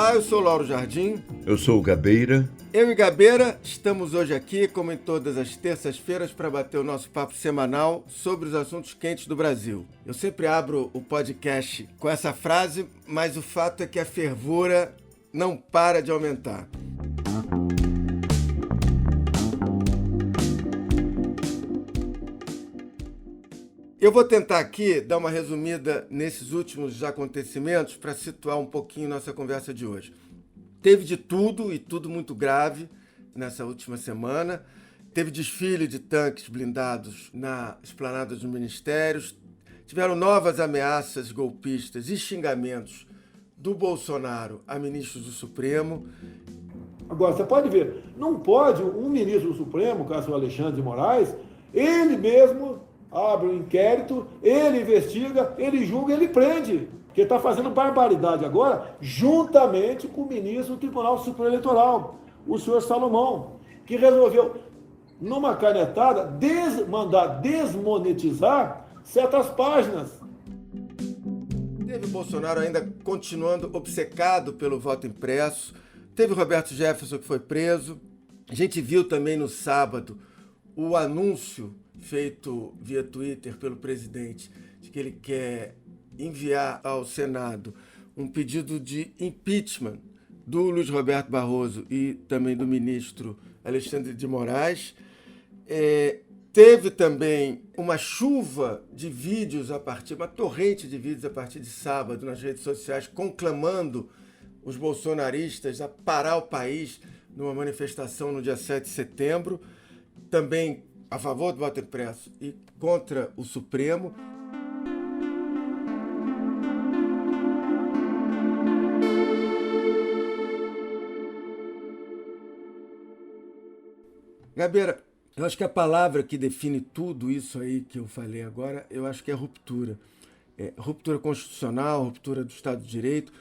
Olá, eu sou Lauro Jardim. Eu sou o Gabeira. Eu e Gabeira estamos hoje aqui, como em todas as terças-feiras, para bater o nosso papo semanal sobre os assuntos quentes do Brasil. Eu sempre abro o podcast com essa frase, mas o fato é que a fervura não para de aumentar. Eu vou tentar aqui dar uma resumida nesses últimos acontecimentos para situar um pouquinho nossa conversa de hoje. Teve de tudo e tudo muito grave nessa última semana. Teve desfile de tanques blindados na esplanada dos ministérios. Tiveram novas ameaças golpistas e xingamentos do Bolsonaro a ministros do Supremo. Agora, você pode ver, não pode um ministro do Supremo, caso o Alexandre de Moraes, ele mesmo abre um inquérito, ele investiga, ele julga, ele prende. Porque está fazendo barbaridade agora, juntamente com o ministro do Tribunal Superior Eleitoral, o senhor Salomão, que resolveu, numa canetada, mandar desmonetizar certas páginas. Teve o Bolsonaro ainda continuando obcecado pelo voto impresso. Teve o Roberto Jefferson, que foi preso. A gente viu também no sábado o anúncio feito via Twitter pelo presidente de que ele quer enviar ao Senado um pedido de impeachment do Luiz Roberto Barroso e também do ministro Alexandre de Moraes. Teve também uma chuva de vídeos uma torrente de vídeos a partir de sábado nas redes sociais conclamando os bolsonaristas a parar o país numa manifestação no dia 7 de setembro, também a favor do voto impresso e contra o Supremo. Gabeira, eu acho que a palavra que define tudo isso aí que eu falei agora, eu acho que é ruptura. Ruptura constitucional, ruptura do Estado de Direito.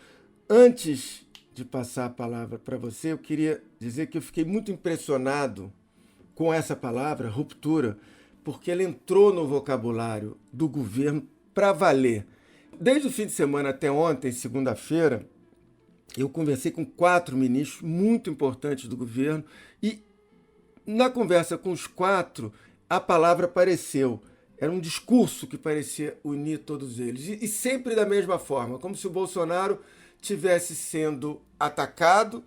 Antes de passar a palavra para você, eu queria dizer que eu fiquei muito impressionado com essa palavra, ruptura, porque ela entrou no vocabulário do governo para valer. Desde o fim de semana até ontem, segunda-feira, eu conversei com 4 ministros muito importantes do governo e na conversa com os 4, a palavra apareceu. Era um discurso que parecia unir todos eles. E sempre da mesma forma, como se o Bolsonaro tivesse sendo atacado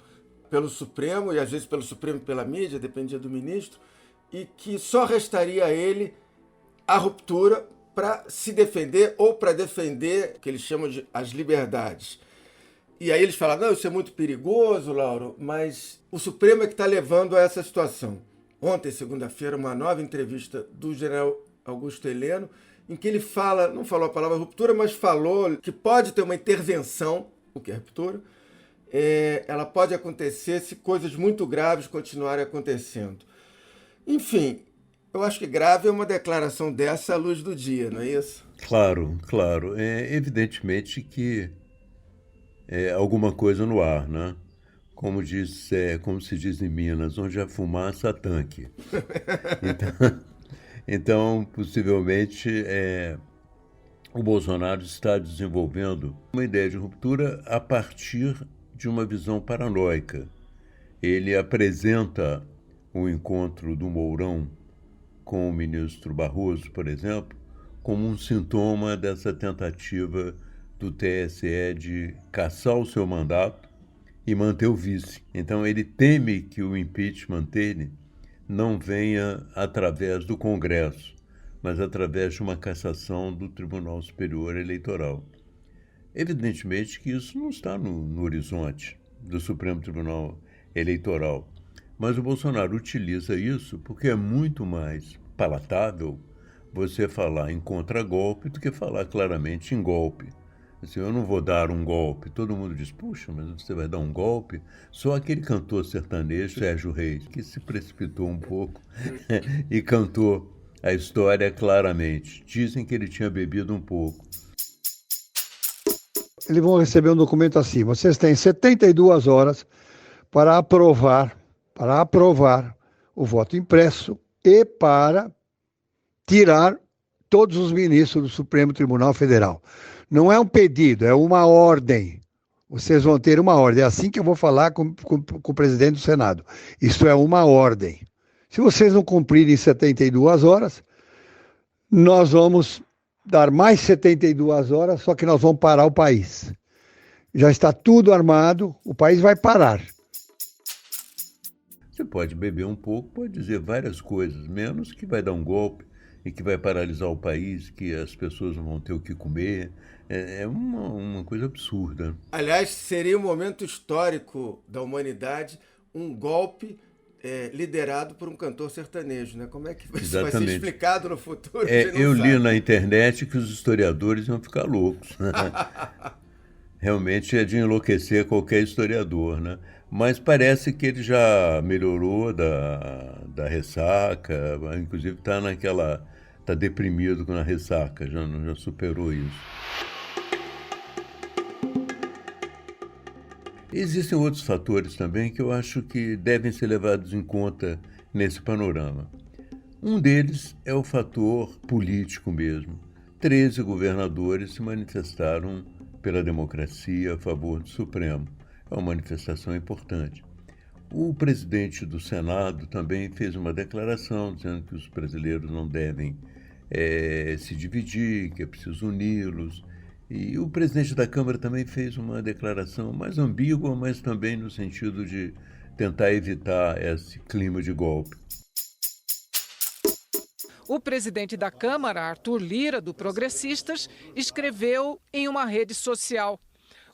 pelo Supremo, e às vezes pelo Supremo e pela mídia, dependia do ministro, e que só restaria a ele a ruptura para se defender ou para defender o que eles chamam de as liberdades. E aí eles falaram, não, isso é muito perigoso, Lauro, mas o Supremo é que está levando a essa situação. Ontem, segunda-feira, uma nova entrevista do general Augusto Heleno, em que ele não falou a palavra ruptura, mas falou que pode ter uma intervenção, o que é ruptura, ela pode acontecer se coisas muito graves continuarem acontecendo. Enfim, eu acho que grave é uma declaração dessa à luz do dia, não é isso? Claro. Evidentemente que é alguma coisa no ar, né? Como se diz em Minas, onde a fumaça há tanque. Então, possivelmente, o Bolsonaro está desenvolvendo uma ideia de ruptura a partir de uma visão paranoica. Ele apresenta o encontro do Mourão com o ministro Barroso, por exemplo, como um sintoma dessa tentativa do TSE de cassar o seu mandato e manter o vice. Então ele teme que o impeachment dele não venha através do Congresso, mas através de uma cassação do Tribunal Superior Eleitoral. Evidentemente que isso não está no horizonte do Supremo Tribunal Eleitoral, mas o Bolsonaro utiliza isso porque é muito mais palatável você falar em contragolpe do que falar claramente em golpe. Assim, eu não vou dar um golpe. Todo mundo diz, puxa, mas você vai dar um golpe? Só aquele cantor sertanejo, Sérgio Reis, que se precipitou um pouco e cantou a história claramente. Dizem que ele tinha bebido um pouco. Eles vão receber um documento assim, vocês têm 72 horas para aprovar o voto impresso e para tirar todos os ministros do Supremo Tribunal Federal. Não é um pedido, é uma ordem. Vocês vão ter uma ordem. É assim que eu vou falar com o presidente do Senado. Isso é uma ordem. Se vocês não cumprirem 72 horas, nós vamos dar mais 72 horas, só que nós vamos parar o país. Já está tudo armado, o país vai parar. Você pode beber um pouco, pode dizer várias coisas, menos que vai dar um golpe e que vai paralisar o país, que as pessoas não vão ter o que comer. É uma coisa absurda. Aliás, seria um momento histórico da humanidade, um golpe liderado por um cantor sertanejo, né? Como é que isso vai ser explicado no futuro? Eu li na internet que os historiadores iam ficar loucos. Né? Realmente é de enlouquecer qualquer historiador, né? Mas parece que ele já melhorou da ressaca, inclusive está deprimido com a ressaca, já superou isso. Existem outros fatores também que eu acho que devem ser levados em conta nesse panorama. Um deles é o fator político mesmo. 13 governadores se manifestaram pela democracia a favor do Supremo. É uma manifestação importante. O presidente do Senado também fez uma declaração dizendo que os brasileiros não devem se dividir, que é preciso uni-los. E o presidente da Câmara também fez uma declaração mais ambígua, mas também no sentido de tentar evitar esse clima de golpe. O presidente da Câmara, Arthur Lira, do Progressistas, escreveu em uma rede social: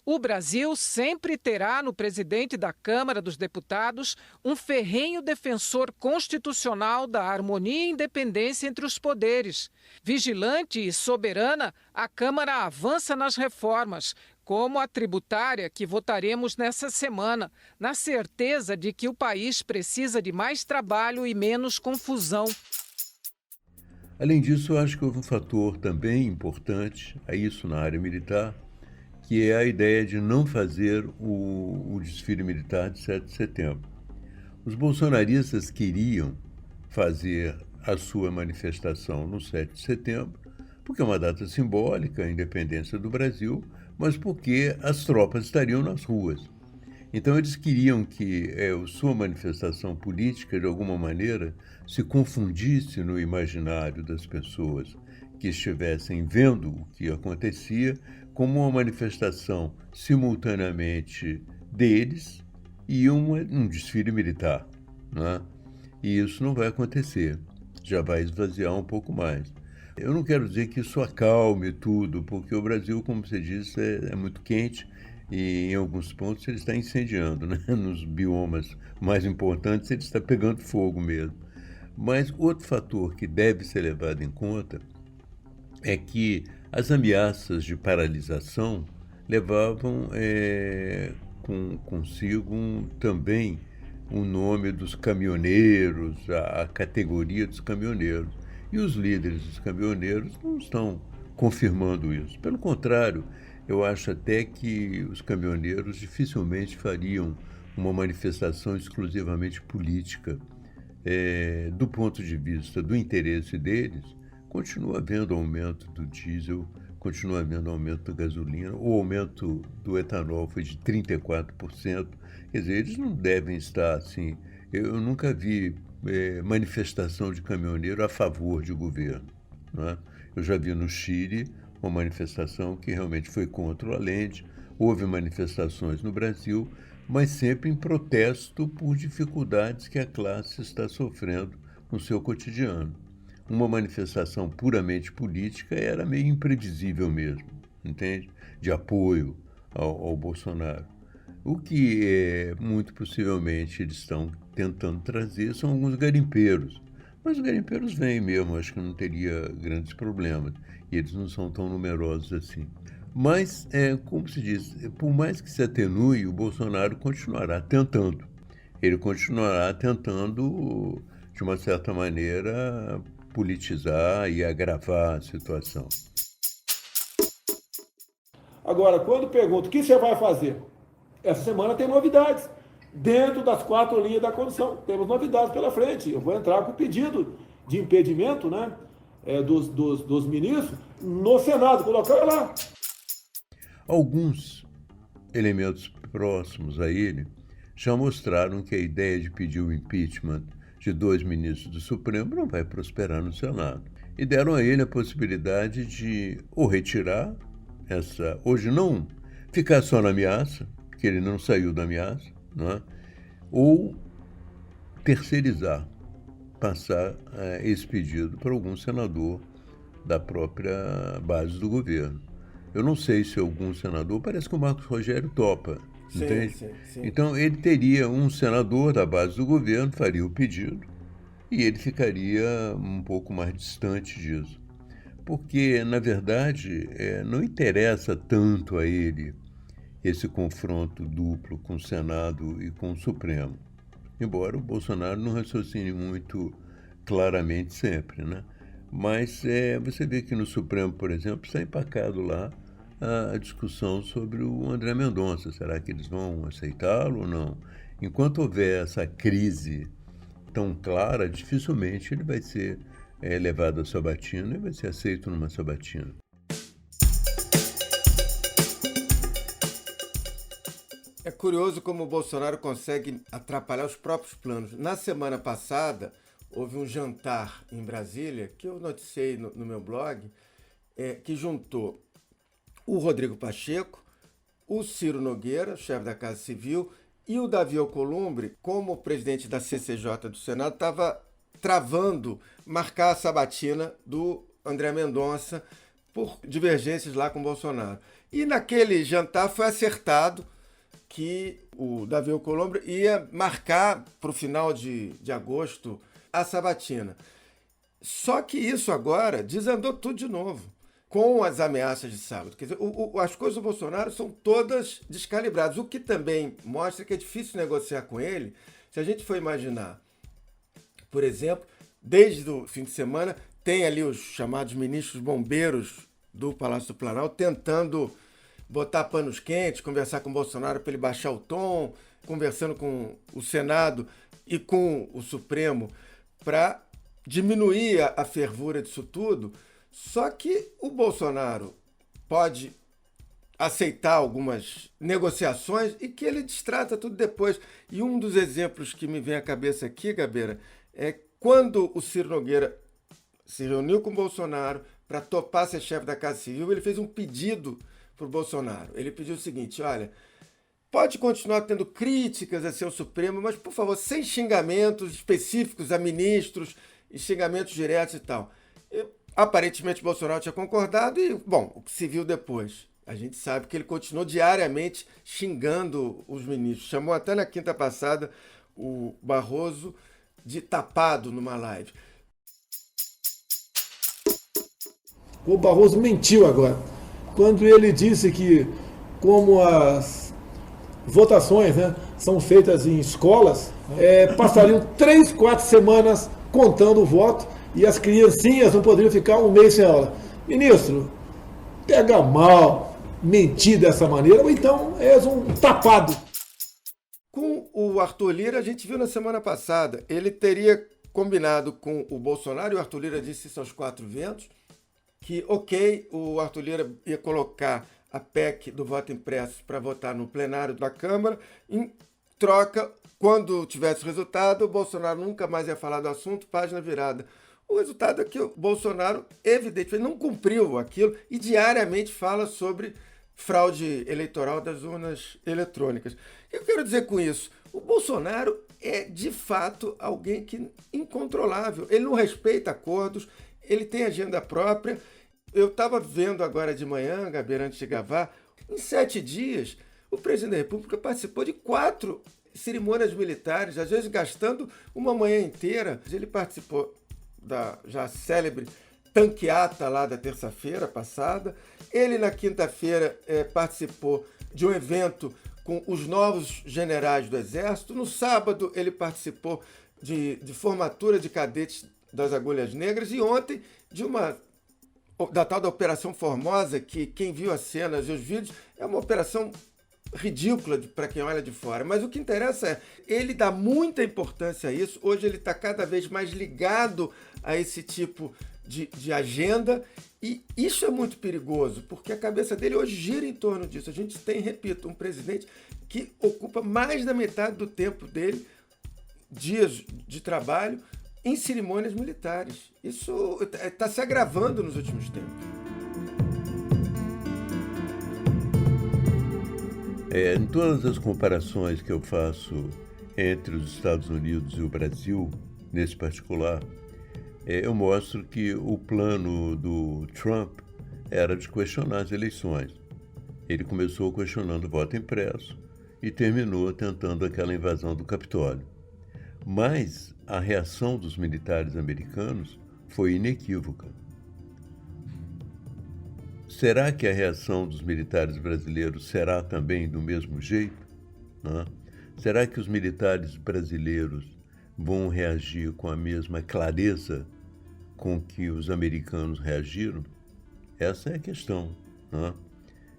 o Brasil sempre terá no presidente da Câmara dos Deputados um ferrenho defensor constitucional da harmonia e independência entre os poderes. Vigilante e soberana, a Câmara avança nas reformas, como a tributária que votaremos nessa semana, na certeza de que o país precisa de mais trabalho e menos confusão. Além disso, eu acho que houve um fator também importante, isso na área militar, que é a ideia de não fazer o desfile militar de 7 de setembro. Os bolsonaristas queriam fazer a sua manifestação no 7 de setembro, porque é uma data simbólica, a independência do Brasil, mas porque as tropas estariam nas ruas. Então eles queriam que a sua manifestação política, de alguma maneira, se confundisse no imaginário das pessoas que estivessem vendo o que acontecia como uma manifestação simultaneamente deles e um desfile militar. Né? E isso não vai acontecer, já vai esvaziar um pouco mais. Eu não quero dizer que isso acalme tudo, porque o Brasil, como você disse, é muito quente e em alguns pontos ele está incendiando, né? Nos biomas mais importantes ele está pegando fogo mesmo. Mas outro fator que deve ser levado em conta é que as ameaças de paralisação levavam consigo também o nome dos caminhoneiros, a categoria dos caminhoneiros. E os líderes dos caminhoneiros não estão confirmando isso. Pelo contrário, eu acho até que os caminhoneiros dificilmente fariam uma manifestação exclusivamente política. Do ponto de vista do interesse deles, continua havendo aumento do diesel, continua havendo aumento da gasolina, o aumento do etanol foi de 34%. Quer dizer, eles não devem estar assim. Eu nunca vi manifestação de caminhoneiro a favor de governo. Né? Eu já vi no Chile uma manifestação que realmente foi contra o Allende, houve manifestações no Brasil, mas sempre em protesto por dificuldades que a classe está sofrendo no seu cotidiano. Uma manifestação puramente política era meio imprevisível mesmo, entende? De apoio ao Bolsonaro. O que muito possivelmente eles estão tentando trazer são alguns garimpeiros. Mas os garimpeiros vêm mesmo, acho que não teria grandes problemas. E eles não são tão numerosos assim. Mas, como se diz, por mais que se atenue, o Bolsonaro continuará tentando. Ele continuará tentando, de uma certa maneira, politizar e agravar a situação. Agora, quando pergunto o que você vai fazer, essa semana tem novidades. Dentro das 4 linhas da condição, temos novidades pela frente. Eu vou entrar com o pedido de impedimento, né, dos ministros no Senado, colocar lá. Alguns elementos próximos a ele já mostraram que a ideia de pedir o impeachment de 2 ministros do Supremo não vai prosperar no Senado. E deram a ele a possibilidade de ou retirar hoje não ficar só na ameaça, que ele não saiu da ameaça, não é? Ou terceirizar, passar esse pedido para algum senador da própria base do governo. Eu não sei se algum senador, parece que o Marcos Rogério topa, entende? Sim. Então ele teria um senador da base do governo, faria o pedido, e ele ficaria um pouco mais distante disso. Porque, na verdade, não interessa tanto a ele esse confronto duplo com o Senado e com o Supremo. Embora o Bolsonaro não raciocine muito claramente sempre, né? Mas você vê que no Supremo, por exemplo, está empacado lá a discussão sobre o André Mendonça. Será que eles vão aceitá-lo ou não? Enquanto houver essa crise tão clara, dificilmente ele vai ser levado à sabatina e vai ser aceito numa sabatina. É curioso como o Bolsonaro consegue atrapalhar os próprios planos. Na semana passada, houve um jantar em Brasília, que eu noticiei no meu blog, que juntou o Rodrigo Pacheco, o Ciro Nogueira, chefe da Casa Civil, e o Davi Alcolumbre, como presidente da CCJ do Senado, estava travando marcar a sabatina do André Mendonça por divergências lá com o Bolsonaro. E naquele jantar foi acertado que o Davi Alcolumbre ia marcar para o final de agosto a sabatina. Só que isso agora desandou tudo de novo, com as ameaças de sábado. Quer dizer, as coisas do Bolsonaro são todas descalibradas, o que também mostra que é difícil negociar com ele. Se a gente for imaginar, por exemplo, desde o fim de semana, tem ali os chamados ministros bombeiros do Palácio do Planalto tentando botar panos quentes, conversar com o Bolsonaro para ele baixar o tom, conversando com o Senado e com o Supremo para diminuir a fervura disso tudo. Só que o Bolsonaro pode aceitar algumas negociações e que ele destrata tudo depois. E um dos exemplos que me vem à cabeça aqui, Gabeira, é quando o Ciro Nogueira se reuniu com o Bolsonaro para topar ser chefe da Casa Civil, ele fez um pedido para o Bolsonaro. Ele pediu o seguinte: olha, pode continuar tendo críticas a seu Supremo, mas, por favor, sem xingamentos específicos a ministros e xingamentos diretos e tal. E, aparentemente, Bolsonaro tinha concordado e, bom, o que se viu depois? A gente sabe que ele continuou diariamente xingando os ministros. Chamou até na quinta passada o Barroso de tapado numa live. O Barroso mentiu agora, quando ele disse que, como as votações, né, são feitas em escolas, passariam 3, 4 semanas contando o voto e as criancinhas não poderiam ficar um mês sem aula. Ministro, pega mal mentir dessa maneira, ou então és um tapado. Com o Arthur Lira, a gente viu na semana passada, ele teria combinado com o Bolsonaro, e o Arthur Lira disse isso aos 4 ventos, que, ok, o Arthur Lira ia colocar a PEC do voto impresso para votar no plenário da Câmara. Em troca, quando tivesse o resultado, o Bolsonaro nunca mais ia falar do assunto, página virada. O resultado é que o Bolsonaro, evidentemente, não cumpriu aquilo e diariamente fala sobre fraude eleitoral das urnas eletrônicas. O que eu quero dizer com isso? O Bolsonaro é, de fato, alguém que incontrolável. Ele não respeita acordos, ele tem agenda própria. Eu estava vendo agora de manhã, Gabriel, antes de gravar, em 7 dias, o presidente da República participou de 4 cerimônias militares, às vezes gastando uma manhã inteira. Ele participou da já célebre tanqueata lá da terça-feira passada. Ele, na quinta-feira, participou de um evento com os novos generais do Exército. No sábado, ele participou de formatura de cadetes das Agulhas Negras. E ontem, da tal da Operação Formosa, que quem viu as cenas e os vídeos, é uma operação ridícula para quem olha de fora. Mas o que interessa é, ele dá muita importância a isso. Hoje ele está cada vez mais ligado a esse tipo de agenda, e isso é muito perigoso, porque a cabeça dele hoje gira em torno disso. A gente tem, repito, um presidente que ocupa mais da metade do tempo dele, dias de trabalho, em cerimônias militares. Isso está se agravando nos últimos tempos. Em todas as comparações que eu faço entre os Estados Unidos e o Brasil, nesse particular, eu mostro que o plano do Trump era de questionar as eleições. Ele começou questionando o voto impresso e terminou tentando aquela invasão do Capitólio. Mas a reação dos militares americanos foi inequívoca. Será que a reação dos militares brasileiros será também do mesmo jeito? Né? Será que os militares brasileiros vão reagir com a mesma clareza com que os americanos reagiram? Essa é a questão. Né?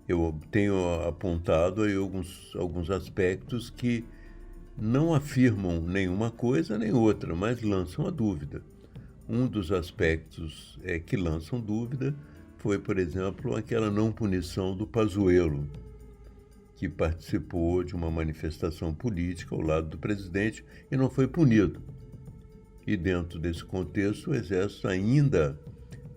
Eu tenho apontado aí alguns aspectos que não afirmam nenhuma coisa nem outra, mas lançam a dúvida. Um dos aspectos que lançam dúvida foi, por exemplo, aquela não punição do Pazuello, que participou de uma manifestação política ao lado do presidente e não foi punido. E dentro desse contexto, o Exército ainda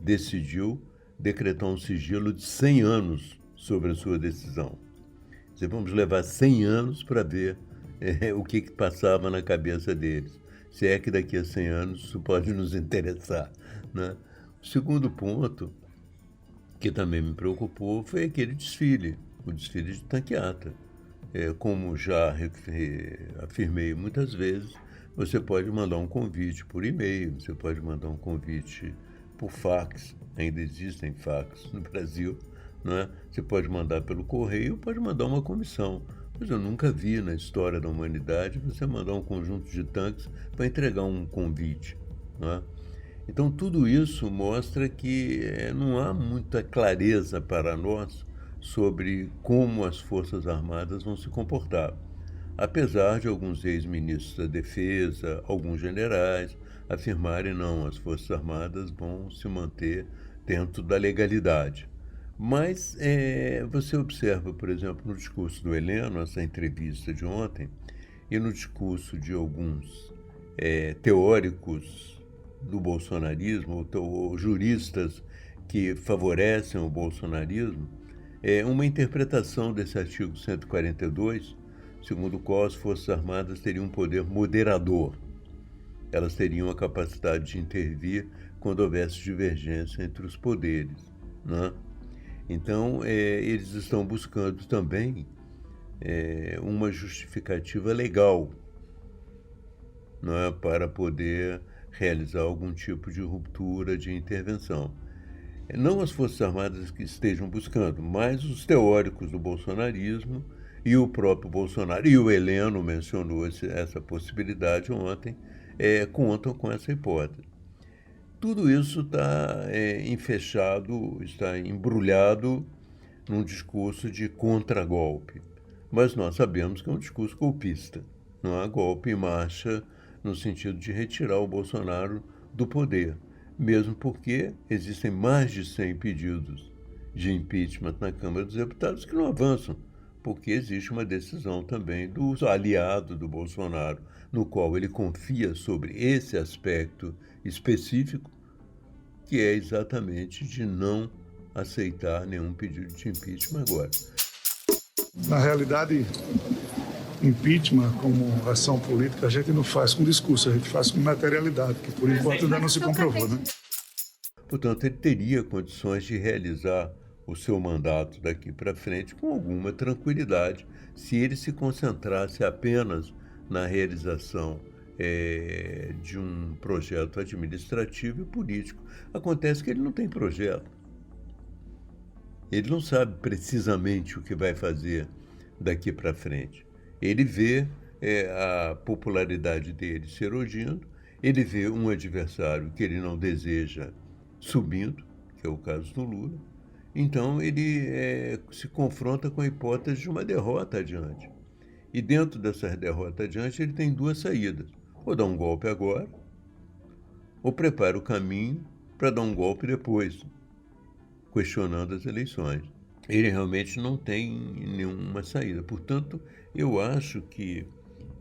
decidiu decretar um sigilo de 100 anos sobre a sua decisão. Vamos levar 100 anos para ver o que passava na cabeça deles. Se é que daqui a 100 anos isso pode nos interessar. Né? O segundo ponto, que também me preocupou, foi aquele desfile, o desfile de tanqueata. Como já afirmei muitas vezes, você pode mandar um convite por e-mail, você pode mandar um convite por fax, ainda existem fax no Brasil, né? Você pode mandar pelo correio, pode mandar uma comissão. Mas eu nunca vi na história da humanidade você mandar um conjunto de tanques para entregar um convite. Né? Então, tudo isso mostra que não há muita clareza para nós sobre como as Forças Armadas vão se comportar. Apesar de alguns ex-ministros da Defesa, alguns generais, afirmarem não, as Forças Armadas vão se manter dentro da legalidade. Mas você observa, por exemplo, no discurso do Heleno, essa entrevista de ontem, e no discurso de alguns teóricos do bolsonarismo, ou juristas que favorecem o bolsonarismo, uma interpretação desse artigo 142, segundo o qual as Forças Armadas teriam um poder moderador. Elas teriam a capacidade de intervir quando houvesse divergência entre os poderes, né? Então, eles estão buscando também uma justificativa legal, não é, para poder realizar algum tipo de ruptura de intervenção. Não as Forças Armadas que estejam buscando, mas os teóricos do bolsonarismo e o próprio Bolsonaro, e o Heleno mencionou essa possibilidade ontem, contam com essa hipótese. Tudo isso está enfechado, está embrulhado num discurso de contragolpe. Mas nós sabemos que é um discurso golpista. Não há golpe em marcha no sentido de retirar o Bolsonaro do poder, mesmo porque existem mais de 100 pedidos de impeachment na Câmara dos Deputados que não avançam, porque existe uma decisão também do aliado do Bolsonaro, no qual ele confia sobre esse aspecto específico, que é exatamente de não aceitar nenhum pedido de impeachment agora. Na realidade, impeachment como ação política a gente não faz com discurso, a gente faz com materialidade, que por enquanto ainda não se comprovou, né? Portanto, ele teria condições de realizar o seu mandato daqui para frente com alguma tranquilidade, se ele se concentrasse apenas na realização de um projeto administrativo e político. Acontece que ele não tem projeto. Ele não sabe precisamente o que vai fazer daqui para frente. Ele vê a popularidade dele se erodindo, ele vê um adversário que ele não deseja subindo, que é o caso do Lula. Então, ele se confronta com a hipótese de uma derrota adiante. E dentro dessa derrota adiante, ele tem duas saídas. Ou dá um golpe agora, ou prepara o caminho para dar um golpe depois, questionando as eleições. Ele realmente não tem nenhuma saída. Portanto, eu acho que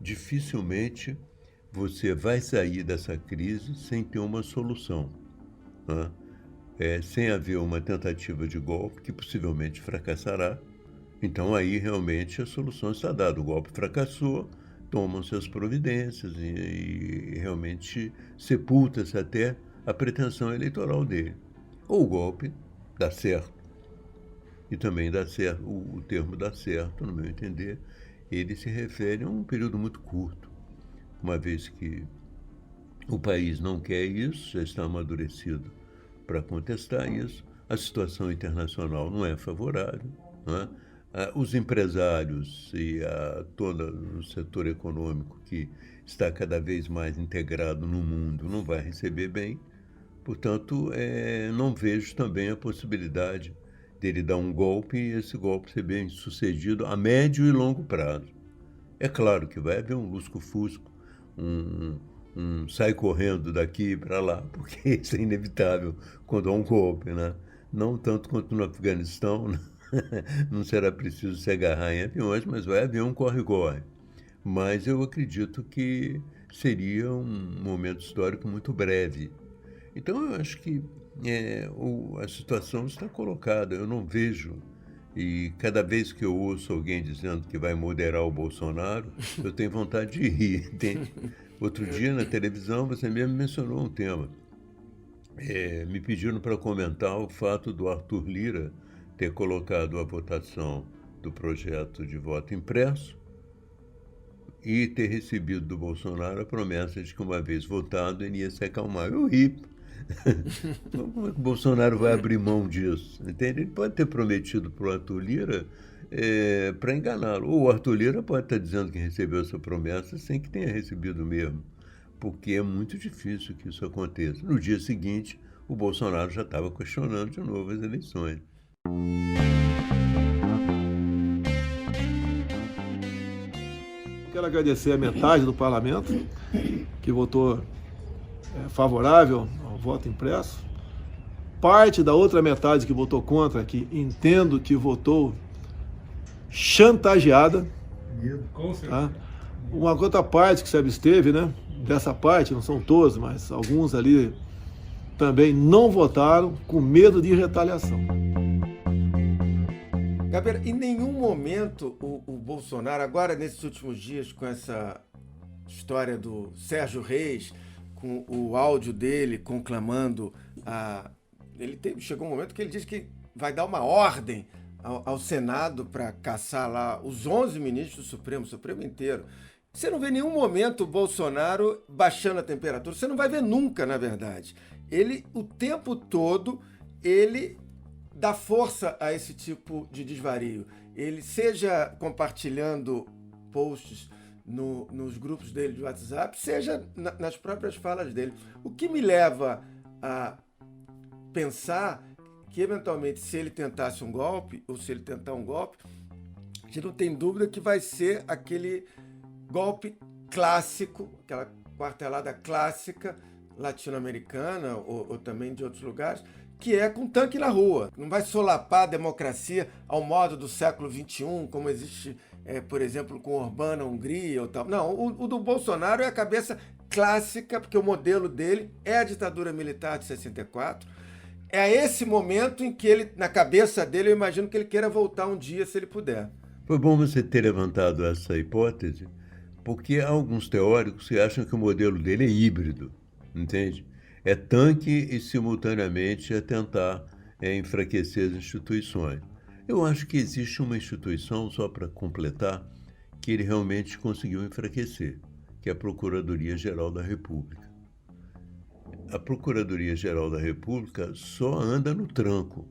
dificilmente você vai sair dessa crise sem ter uma solução, né? Sem haver uma tentativa de golpe, que possivelmente fracassará. Então, aí realmente a solução está dada. O golpe fracassou, tomam-se as providências e realmente sepulta-se até a pretensão eleitoral dele. Ou o golpe dá certo. E também dá certo, o termo dá certo, no meu entender, ele se refere a um período muito curto, uma vez que o país não quer isso, já está amadurecido para contestar isso, a situação internacional não é favorável, não é? Os empresários e todo o setor econômico que está cada vez mais integrado no mundo não vai receber bem, portanto, não vejo também a possibilidade dele dar um golpe e esse golpe ser bem sucedido a médio e longo prazo. É claro que vai haver um lusco-fusco, um sai correndo daqui para lá, porque isso é inevitável quando há um golpe, né? Não tanto quanto no Afeganistão, né? Não será preciso se agarrar em aviões, mas vai haver um corre-corre. Mas eu acredito que seria um momento histórico muito breve. Então eu acho que a situação está colocada, eu não vejo, e cada vez que eu ouço alguém dizendo que vai moderar o Bolsonaro, eu tenho vontade de rir, entende? Outro dia na televisão você mesmo mencionou um tema, me pediram para comentar o fato do Arthur Lira ter colocado a votação do projeto de voto impresso e ter recebido do Bolsonaro a promessa de que uma vez votado ele ia se acalmar. Eu ri. Como é que o Bolsonaro vai abrir mão disso? Entende? Ele pode ter prometido para o Arthur Lira para enganá-lo. Ou o Arthur Lira pode estar dizendo que recebeu essa promessa sem que tenha recebido mesmo, porque é muito difícil que isso aconteça. No dia seguinte, o Bolsonaro já estava questionando de novo as eleições. Quero agradecer a metade do parlamento que votou favorável ao voto impresso. Parte da outra metade que votou contra, que entendo que votou chantageada. Tá? Uma outra parte que se absteve, né? Dessa parte, não são todos, mas alguns ali também não votaram com medo de retaliação. Gabriel, em nenhum momento o Bolsonaro, agora nesses últimos dias, com essa história do Sérgio Reis, com o áudio dele conclamando chegou um momento que ele disse que vai dar uma ordem ao Senado para caçar lá os 11 ministros do Supremo, o Supremo inteiro. Você não vê em nenhum momento o Bolsonaro baixando a temperatura, você não vai ver nunca, na verdade. Ele, o tempo todo, ele dá força a esse tipo de desvario. Ele, seja compartilhando posts nos grupos dele de WhatsApp, seja nas próprias falas dele. O que me leva a pensar que, eventualmente, se ele tentasse um golpe, ou se ele tentar um golpe, a gente não tem dúvida que vai ser aquele golpe clássico, aquela quartelada clássica latino-americana ou também de outros lugares, que é com tanque na rua. Não vai solapar a democracia ao modo do século XXI, como existe, por exemplo, com Orbán na Hungria ou tal. Não, o do Bolsonaro é a cabeça clássica, porque o modelo dele é a ditadura militar de 64. É esse momento em que ele, na cabeça dele, eu imagino que ele queira voltar um dia, se ele puder. Foi bom você ter levantado essa hipótese, porque há alguns teóricos que acham que o modelo dele é híbrido, entende? É tanque e, simultaneamente, é tentar enfraquecer as instituições. Eu acho que existe uma instituição, só para completar, que ele realmente conseguiu enfraquecer, que é a Procuradoria-Geral da República. A Procuradoria-Geral da República só anda no tranco.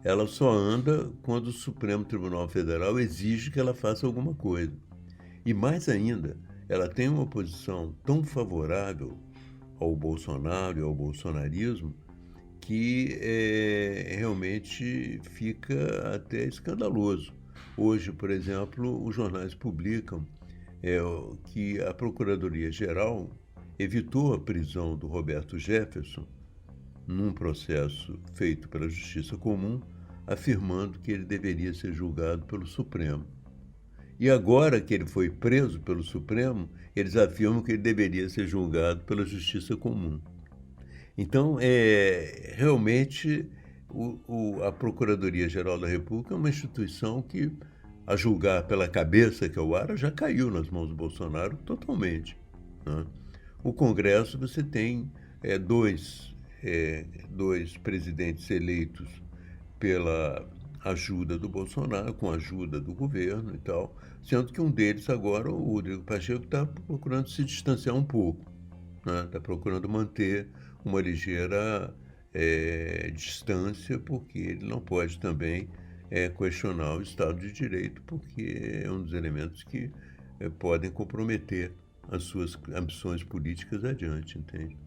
Ela só anda quando o Supremo Tribunal Federal exige que ela faça alguma coisa. E mais ainda, ela tem uma posição tão favorável ao Bolsonaro e ao bolsonarismo que realmente fica até escandaloso. Hoje, por exemplo, os jornais publicam que a Procuradoria-Geral evitou a prisão do Roberto Jefferson num processo feito pela Justiça Comum, afirmando que ele deveria ser julgado pelo Supremo. E agora que ele foi preso pelo Supremo, eles afirmam que ele deveria ser julgado pela Justiça Comum. Então, realmente, a Procuradoria-Geral da República é uma instituição que, a julgar pela cabeça que é o Ara, já caiu nas mãos do Bolsonaro totalmente, né? O Congresso, você tem dois presidentes eleitos pela ajuda do Bolsonaro, com a ajuda do governo e tal, sendo que um deles agora, o Rodrigo Pacheco, está procurando se distanciar um pouco, né? Está procurando manter uma ligeira distância, porque ele não pode também questionar o Estado de Direito, porque é um dos elementos que podem comprometer as suas ambições políticas adiante, entende?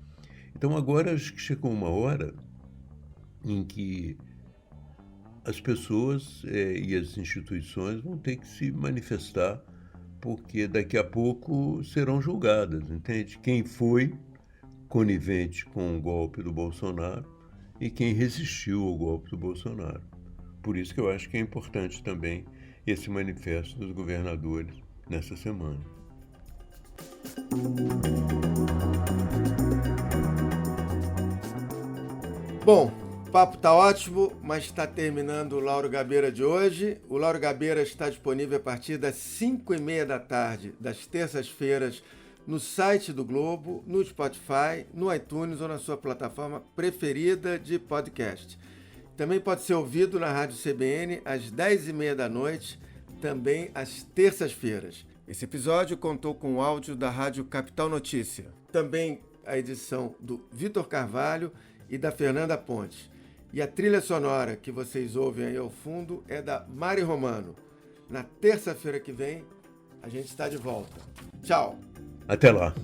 Então agora acho que chegou uma hora em que as pessoas e as instituições vão ter que se manifestar, porque daqui a pouco serão julgadas, entende? Quem foi conivente com o golpe do Bolsonaro e quem resistiu ao golpe do Bolsonaro. Por isso que eu acho que é importante também esse manifesto dos governadores nessa semana. Bom, o papo está ótimo, mas está terminando o Lauro Gabeira de hoje. O Lauro Gabeira está disponível a partir das 5h30 da tarde, das terças-feiras, no site do Globo, no Spotify, no iTunes ou na sua plataforma preferida de podcast. Também pode ser ouvido na Rádio CBN às 10h30 da noite, também às terças-feiras. Esse episódio contou com o áudio da Rádio Capital Notícia. Também a edição do Vitor Carvalho e da Fernanda Pontes. E a trilha sonora que vocês ouvem aí ao fundo é da Mari Romano. Na terça-feira que vem, a gente está de volta. Tchau! Até lá!